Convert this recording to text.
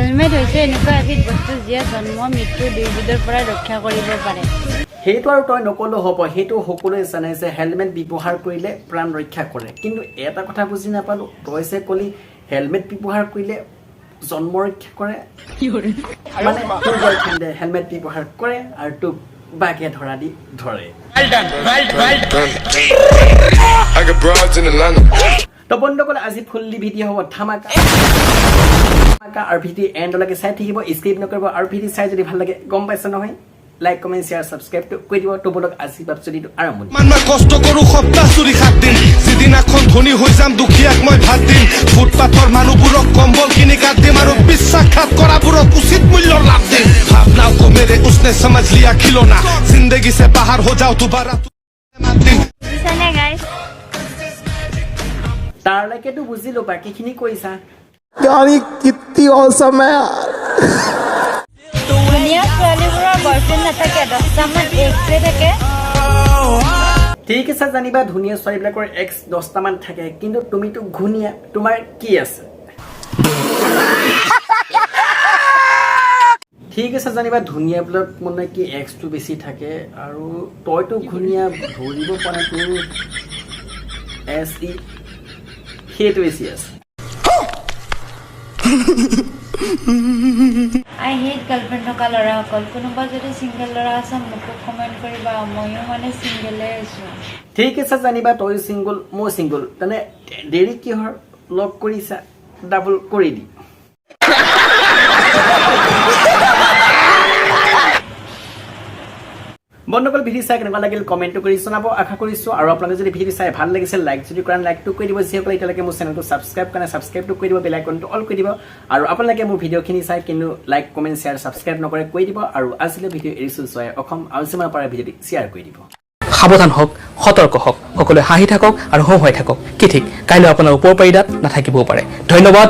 helmet হৈছে এনেকুৱা এবিধ বস্তু যিয়ে জন্ম মৃত্যু দুয়োবিধৰ পৰা ৰক্ষা কৰিব পাৰে সেইটো আৰু তই নকলেও হ'ব সেইটো সকলোৱে জানে যে হেলমেট ব্যৱহাৰ কৰিলে প্ৰাণ ৰক্ষা কৰে কিন্তু এটা কথা বুজি নাপালো তই যে কলি হেলমেট ব্যৱহাৰ কৰিলে জন্ম ৰক্ষা কৰে মানে তোৰ গাৰ্লফ্ৰেণ্ডে হেলমেট ব্যৱহাৰ কৰে আৰু তোক বাঘে ধৰা দি ধৰে তো বন্ধুসকল আজি ফুল্লি ভিডিঅ' হ'ব ধামাকা আৰু ভিডিঅ' এণ্ডলৈকে চাই থাকিব স্কিপ নকৰিব আৰু ভিডিঅ' চাই যদি ভাল লাগে গম পাইছে নহয় লাইক কমেন্ট শেয়াৰ সাবস্ক্ৰাইব কৰি দিব তো বলক আজি বাপচুৰিটো আৰম্ভণি মই কষ্ট কৰো সপ্তাহ চুৰি 7 দিন যেদিনাখন ধনী হৈ যাম দুখীয়াক মই ভাত দিম ফুটপাথৰ মানুহবোৰক কম্বল কিনি কাট দিম আৰু বিশ্বাসঘাত কৰাবোৰক উচিত মূল্যৰ লাভ দিম ভাৱনাও কো মেৰে উসনে সমঝ লিয়া খিলোনা জিন্দগী সে বাহাৰ হৈ যাও দুবাৰা বুজিছানে গাইস তাৰলৈকেতো বুজিলো বাকীখিনি কৈছা यानी कितनी औसम है यार ধুনীয়া ছোৱালীবোৰৰ বয়ফ্ৰেণ্ড নাথাকে 10টামান এক্সে থাকে ঠিক আছে জানিবা ধুনীয়া ছোৱালীবিলাকৰ এক্স 10টামান থাকে কিন্তু তুমিতো ঘুনীয়া তোমাৰ কি আছে ঠিক আছে জানিবা ধুনীয়াবিলাক মানে কি এক্সটো বেছি থাকে আৰু তইতো ঘুনীয়া ধৰিব পৰা তোৰ এছ ই সেইটো বেছি আছে I hate girlfriend থকা ল'ৰাসকল কোনোবা যদি সিঙ্গেল ল'ৰা আছে মোক কমেন্ট কৰিবা মইও মানে সিঙ্গেলে আছো ঠিক আছে জানিবা তই সিঙ্গল মই সিঙ্গল তেনে দেৰি কিহৰ লগ কৰিছা ডাবল কৰি দি বন্ধুসকল ভিডিঅ' চাই কেনেকুৱা লাগিল কমেণ্ট কৰি জনাব আশা কৰিছো আৰু আপোনালোকে যদি ভিডিঅ' চাই ভাল লাগিছে লাইক যদি কৰা লাইকটো কৰি দিব যিসকলে এতিয়ালৈকে মোৰ চেনেলটো ছাবস্ক্ৰাইব কৰা ছাবস্ক্ৰাইবটো কৰি দিব বেল আইকনটো অল কৰি দিব আৰু আপোনালোকে মোৰ ভিডিঅ'খিনি চাই কিন্তু লাইক কমেণ্ট শ্বেয়াৰ ছাবস্ক্ৰাইব নকৰে কৰি দিব আৰু আজিলৈ ভিডিঅ' এৰিছো চোৱাই অসম আৰু যিমান পাৰে ভিডিঅ'টি শ্বেয়াৰ কৰি দিব সাৱধান হওক সতৰ্ক হওক সকলোৱে হাঁহি থাকক আৰু হওঁ হৈ থাকক কি ঠিক কাইলৈ আপোনাৰ উপকাৰিতাত নাথাকিবও পাৰে ধন্যবাদ